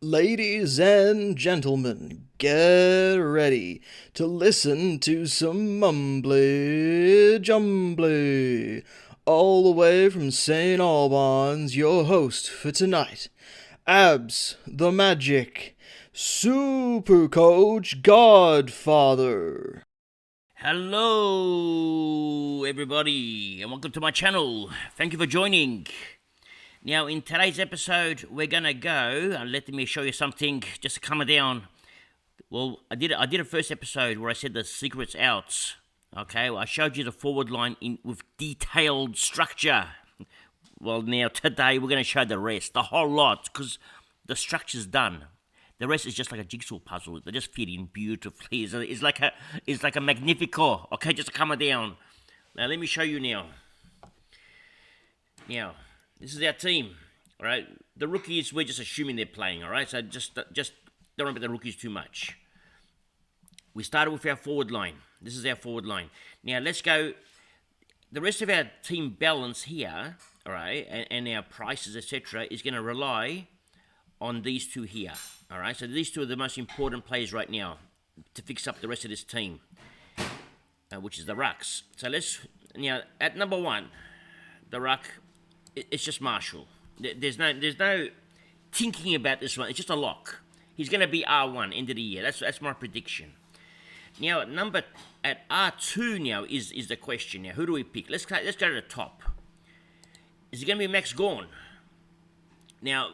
Ladies and gentlemen, get ready to listen to some mumbly jumbly. All the way from St. Albans, your host for tonight, Abs the Magic, Supercoach Godfather. Hello, everybody, and welcome to my channel. Thank you for joining. Now, in today's episode, we're gonna go and let me show you something. Just to calm it down. Well, I did a first episode where I said the secret's out. Okay, well, I showed you the forward line with detailed structure. Well, now today we're gonna show the rest, the whole lot, because the structure's done. The rest is just like a jigsaw puzzle. They just fit in beautifully. It's like a magnifico. Okay, just to calm it down. Now let me show you now. Now, this is our team. All right, the rookies we're just assuming they're playing. All right, so just don't worry about the rookies too much. We started with our forward line. This is our forward line. Now let's go. The rest of our team balance here, all right, and our prices, etc., is going to rely on these two here. All right, so these two are the most important players right now to fix up the rest of this team, which is the Rucks. So let's now at number one, the Ruck. It's just Marshall. There's no thinking about this one. It's just a lock. He's going to be R1 end of the year. That's my prediction. Now at R2 now is the question. Now who do we pick? Let's go to the top. Is it going to be Max Gorn? Now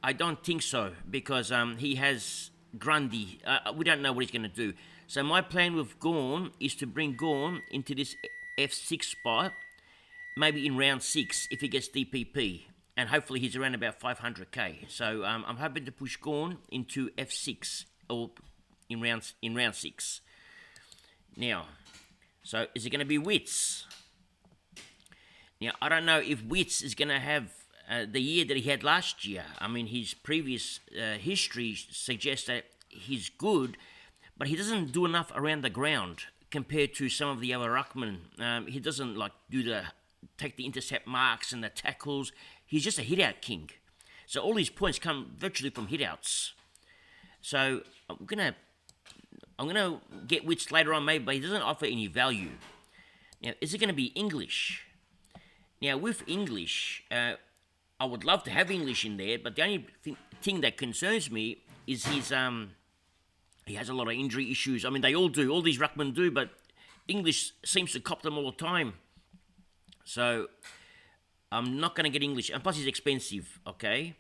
I don't think so because he has Grundy. We don't know what he's going to do. So my plan with Gorn is to bring Gorn into this F6 spot, maybe in round 6 if he gets DPP, and hopefully he's around about 500k. So I'm hoping to push Gorn into F6 or in round 6. Now, so is it going to be Wits? Now I don't know if Wits is going to have the year that he had last year. I mean, his previous history suggests that he's good, but he doesn't do enough around the ground compared to some of the other ruckmen. He doesn't take the intercept marks and the tackles. He's just a hit-out king. So all his points come virtually from hit-outs. So I'm gonna get Wits later on maybe, but he doesn't offer any value. Now, is it going to be English? Now, with English, I would love to have English in there, but the only thing that concerns me is he has a lot of injury issues. I mean, they all do. All these ruckmen do, but English seems to cop them all the time. So I'm not going to get English. And plus, he's expensive, okay?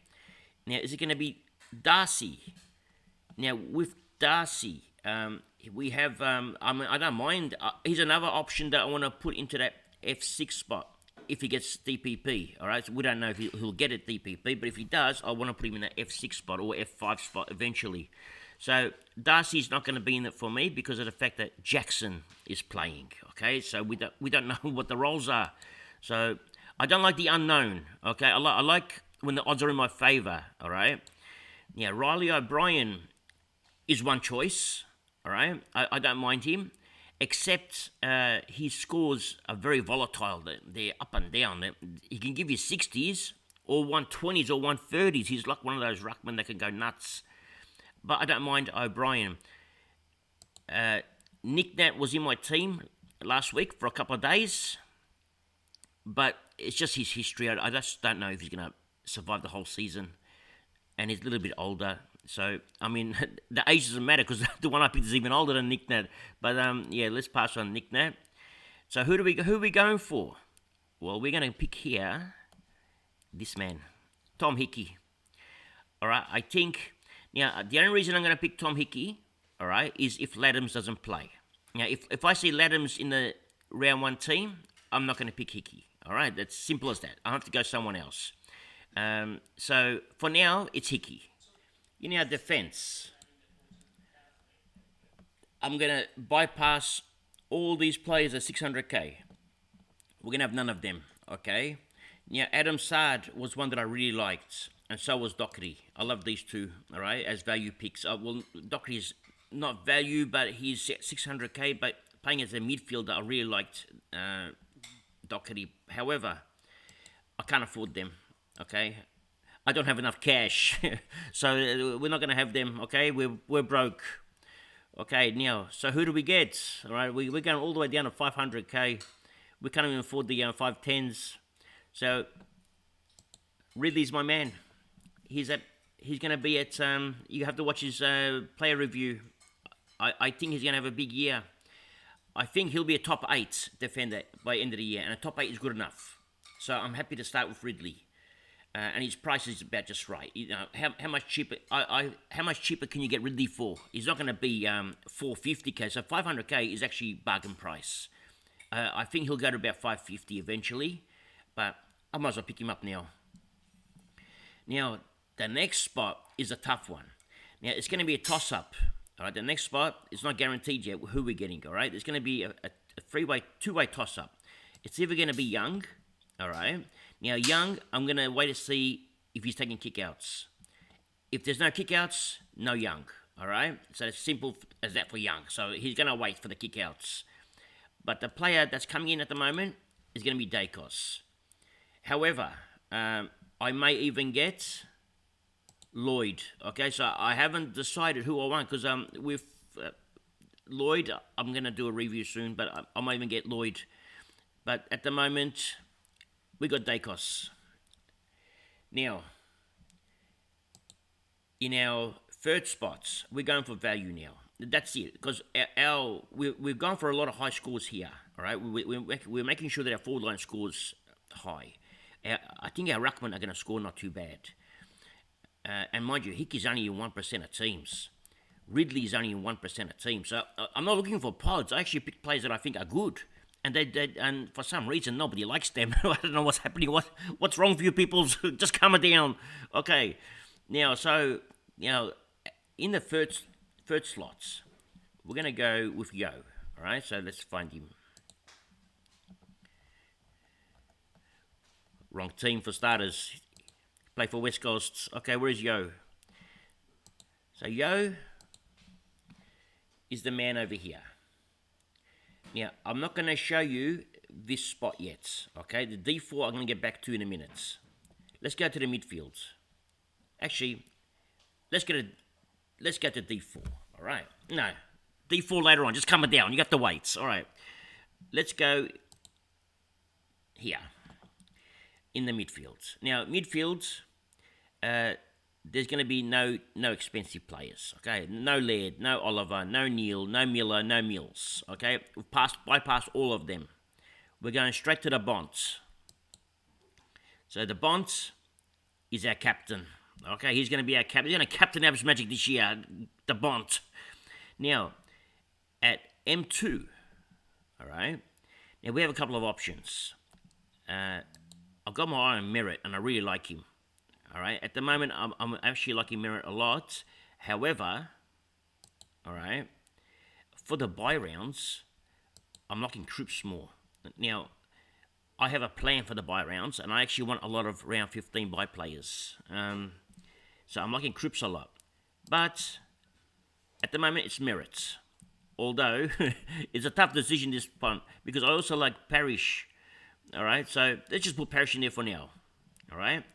Now, is it going to be Darcy? Now, with Darcy, we have, I don't mind. He's another option that I want to put into that F6 spot if he gets DPP, all right? So we don't know if he'll get it DPP, but if he does, I want to put him in that F6 spot or F5 spot eventually. So Darcy's not going to be in it for me because of the fact that Jackson is playing, okay? So we don't know what the roles are. So I don't like the unknown, okay? I like when the odds are in my favour, all right? Yeah, Riley O'Brien is one choice, all right? I don't mind him, except his scores are very volatile. They're up and down. He can give you 60s or 120s or 130s. He's like one of those ruckmen that can go nuts. But I don't mind O'Brien. Nick Nat was in my team last week for a couple of days, but it's just his history. I just don't know if he's going to survive the whole season, and he's a little bit older. So, I mean, the age doesn't matter because the one I picked is even older than Nick Nat. But, yeah, let's pass on Nick Nat. So, who are we going for? Well, we're going to pick here this man, Tom Hickey. All right, I think... Now, the only reason I'm going to pick Tom Hickey, all right, is if Laddams doesn't play. Now, if I see Laddams in the round 1 team, I'm not going to pick Hickey. All right, that's simple as that. I have to go someone else. So, for now, it's Hickey. In our defense, I'm going to bypass all these players at 600k. We're going to have none of them, okay? Now, Adam Sard was one that I really liked, and so was Doherty. I love these two, all right, as value picks. Well, Doherty is not value, but he's 600k, but playing as a midfielder, I really liked Doherty. However, I can't afford them, okay? I don't have enough cash, so we're not going to have them. Okay, we're broke. Okay, now, so who do we get? All right, we're going all the way down to 500k. We can't even afford the 510s. So Ridley's my man. He's going to be at. You have to watch his player review. I think he's going to have a big year. I think he'll be a top 8 defender by end of the year, and a top 8 is good enough. So I'm happy to start with Ridley. And his price is about just right. You know, how much cheaper? How much cheaper can you get Ridley for? He's not going to be 450k. So 500k is actually bargain price. I think he'll go to about 550 eventually, but I might as well pick him up now. Now the next spot is a tough one. Now it's going to be a toss-up. All right, the next spot is not guaranteed yet who we're getting. All right, it's going to be a two-way toss-up. It's either going to be Young. All right. Now, Young, I'm going to wait to see if he's taking kickouts. If there's no kickouts, no Young. All right? So it's simple as that for Young. So he's going to wait for the kickouts. But the player that's coming in at the moment is going to be Dacos. However, I may even get Lloyd. Okay, so I haven't decided who I want because with Lloyd, I'm going to do a review soon, but I might even get Lloyd. But at the moment, we got Dacos. Now, in our third spots, we're going for value now. That's it, because we've gone for a lot of high scores here. All right, we're making sure that our forward line scores high. I think our ruckmen are going to score not too bad. And mind you, Hickey's only in 1% of teams. Ridley's only in 1% of teams. So I'm not looking for pods. I actually pick players that I think are good. And and for some reason nobody likes them. I don't know what's happening. What's wrong with you people? Just calm it down. Okay. Now, so in the third slots, we're gonna go with Yo. All right. So let's find him. Wrong team for starters. Play for West Coast. Okay, where's Yo? So Yo is the man over here. Now, I'm not going to show you this spot yet, okay? The D4 I'm going to get back to in a minute. Let's go to the midfield. Actually, let's go to D4, all right? No, D4 later on. Just calm it down. You got the weights, all right? Let's go here in the midfield. Now, midfield, there's going to be no expensive players, okay? No Laird, no Oliver, no Neil, no Miller, no Mills, okay? We've bypassed all of them. We're going straight to the Bonds. So the Bonds is our captain, okay? He's going to be our captain. He's going to captain absmagic this year, the Bond. Now, at M2, all right? Now, we have a couple of options. I've got my eye on Merritt, and I really like him. All right. At the moment, I'm actually liking Merritt a lot. However, all right, for the buy rounds, I'm liking Cripps more. Now, I have a plan for the buy rounds, and I actually want a lot of round 15 buy players. So I'm liking Cripps a lot. But at the moment, it's Merritt. Although it's a tough decision this point because I also like Parrish. All right. So let's just put Parrish in there for now. All right.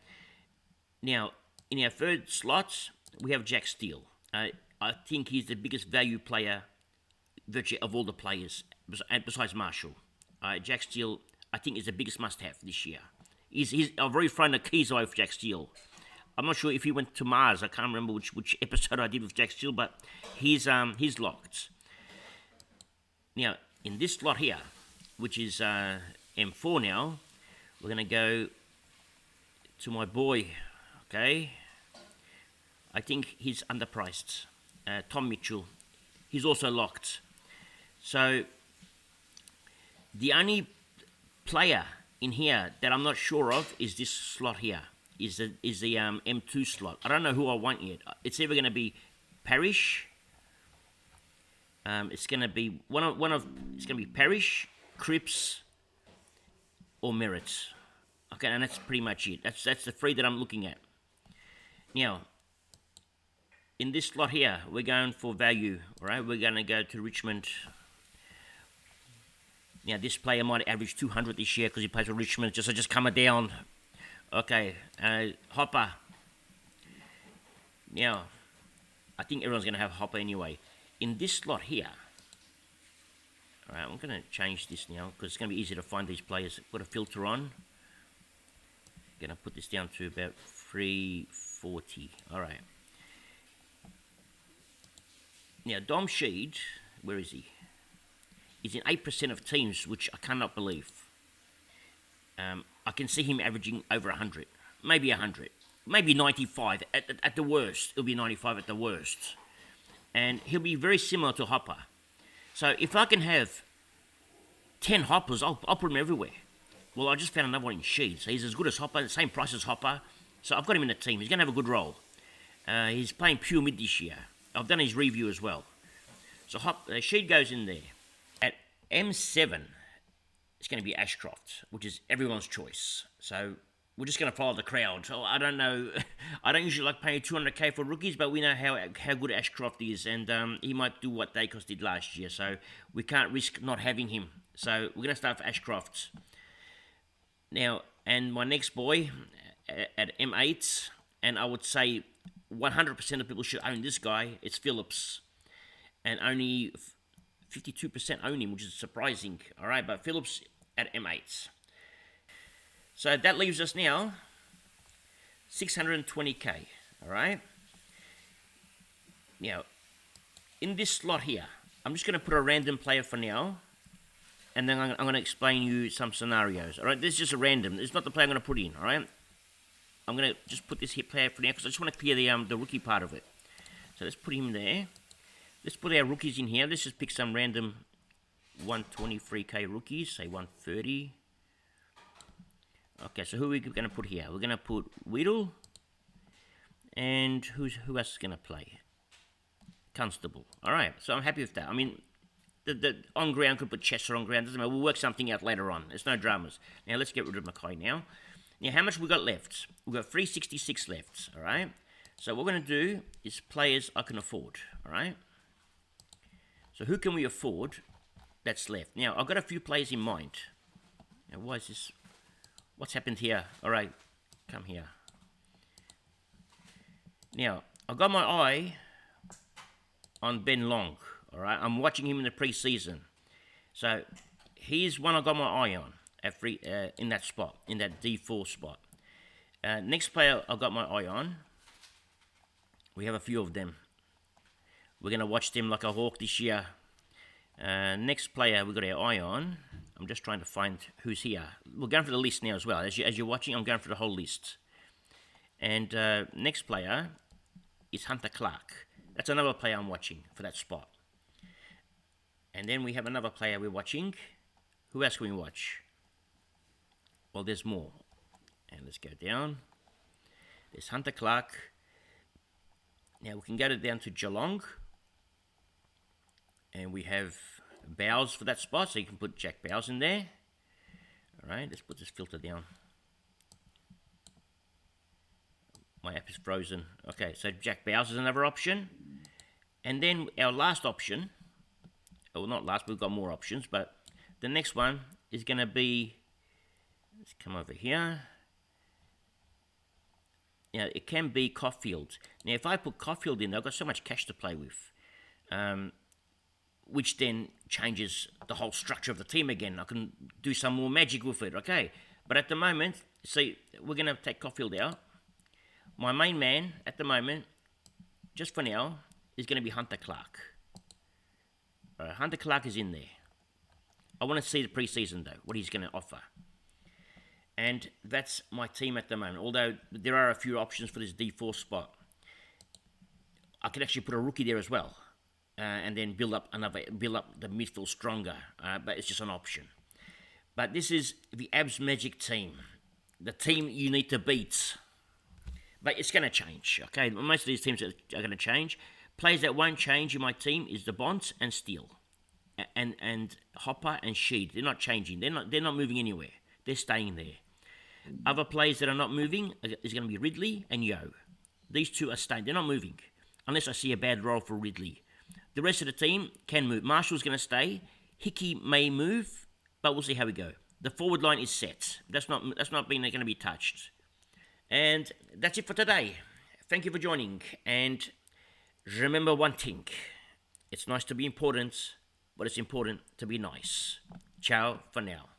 Now, in our third slot, we have Jack Steele. I think he's the biggest value player virtually of all the players, besides Marshall. Jack Steele, I think, is the biggest must-have this year. I've already thrown the keys away with Jack Steele. I'm not sure if he went to Mars. I can't remember which episode I did with Jack Steele, but he's locked. Now, in this slot here, which is M4 now, we're going to go to my boy. Okay, I think he's underpriced. Tom Mitchell, he's also locked. So the only player in here that I'm not sure of is this slot here. Is the M2 slot. I don't know who I want yet. It's either going to be Parrish. It's going to be it's going to be Parrish, Cripps, or Merritt. Okay, and that's pretty much it. That's the three that I'm looking at. Now, in this slot here, we're going for value, all right? We're going to go to Richmond. Now, this player might average 200 this year because he plays for Richmond, so just come it down. Okay, Hopper, Now, I think everyone's going to have Hopper anyway. In this slot here, all right, I'm going to change this now because it's going to be easy to find these players. Put a filter on. Going to put this down to about 340. All right. Now, Dom Sheed, where is he? He's in 8% of teams, which I cannot believe. I can see him averaging over 100, maybe 100, maybe 95 at the worst. It'll be 95 at the worst. And he'll be very similar to Hopper. So if I can have 10 Hoppers, I'll put him everywhere. Well, I just found another one in Sheed. So he's as good as Hopper, the same price as Hopper. So I've got him in the team. He's going to have a good role. He's playing pure mid this year. I've done his review as well. So Sheed goes in there. At M7, it's going to be Ashcroft, which is everyone's choice. So we're just going to follow the crowd. So I don't know. I don't usually like paying 200k for rookies, but we know how good Ashcroft is, and he might do what Dacos did last year. So we can't risk not having him. So we're going to start for Ashcroft. Now, and my next boy at M8, and I would say 100% of people should own this guy. It's Phillips, and only 52% own him, which is surprising. All right, but Phillips at M8. So that leaves us now 620k. All right. Now, in this slot here, I'm just going to put a random player for now, and then I'm going to explain you some scenarios. All right, this is just a random. It's not the player I'm going to put in. All right. I'm going to just put this hit player for now because I just want to clear the rookie part of it. So let's put him there. Let's put our rookies in here. Let's just pick some random 123k rookies, say 130. Okay, so who are we going to put here? We're going to put Weedle. And who else is going to play? Constable. All right, so I'm happy with that. I mean, the on ground could put Chester on ground. Doesn't matter. We'll work something out later on. There's no dramas. Now let's get rid of Mackay now. Now, how much we got left? We've got 366 left. All right. So what we're going to do is players I can afford. All right. So who can we afford that's left? Now, I've got a few players in mind. Now, why is this? What's happened here? All right, come here. Now, I've got my eye on Ben Long. All right, I'm watching him in the pre-season. So, he's one I got my eye on in that spot, in that D4 spot. Next player I've got my eye on, we have a few of them. We're going to watch them like a hawk this year. Next player we've got our eye on. I'm just trying to find who's here. We're going for the list now as well. As you're watching, I'm going for the whole list. And next player is Hunter Clark. That's another player I'm watching for that spot. And then we have another player we're watching. Who else can we watch? Well, there's more. And let's go down. There's Hunter Clark. Now we can go down to Geelong. And we have Bowes for that spot, so you can put Jack Bowes in there. All right, let's put this filter down. My app is frozen. Okay, so Jack Bowes is another option. And then our last option, well, not last, we've got more options, but the next one is going to be, let's come over here. Now, it can be Caulfield. Now, if I put Caulfield in, I've got so much cash to play with. Which then changes the whole structure of the team again. I can do some more magic with it, okay? But at the moment, see, we're going to take Caulfield out. My main man at the moment, just for now, is going to be Hunter Clark. Hunter Clark is in there. I want to see the preseason, though, what he's going to offer. And that's my team at the moment, although there are a few options for this D4 spot. I could actually put a rookie there as well. And then build up the midfield stronger, but it's just an option. But this is the absmagic team, the team you need to beat. But it's going to change, okay? Most of these teams are going to change. Players that won't change in my team is the Bonds and Steele, and Hopper and Sheed. They're not changing. They're not moving anywhere. They're staying there. Other players that are not moving is going to be Ridley and Yo. These two are staying. They're not moving unless I see a bad role for Ridley. The rest of the team can move. Marshall's going to stay. Hickey may move, but we'll see how we go. The forward line is set. That's not going to be touched. And that's it for today. thank you for joining. And remember one thing, it's nice to be important, but it's important to be nice. Ciao for now.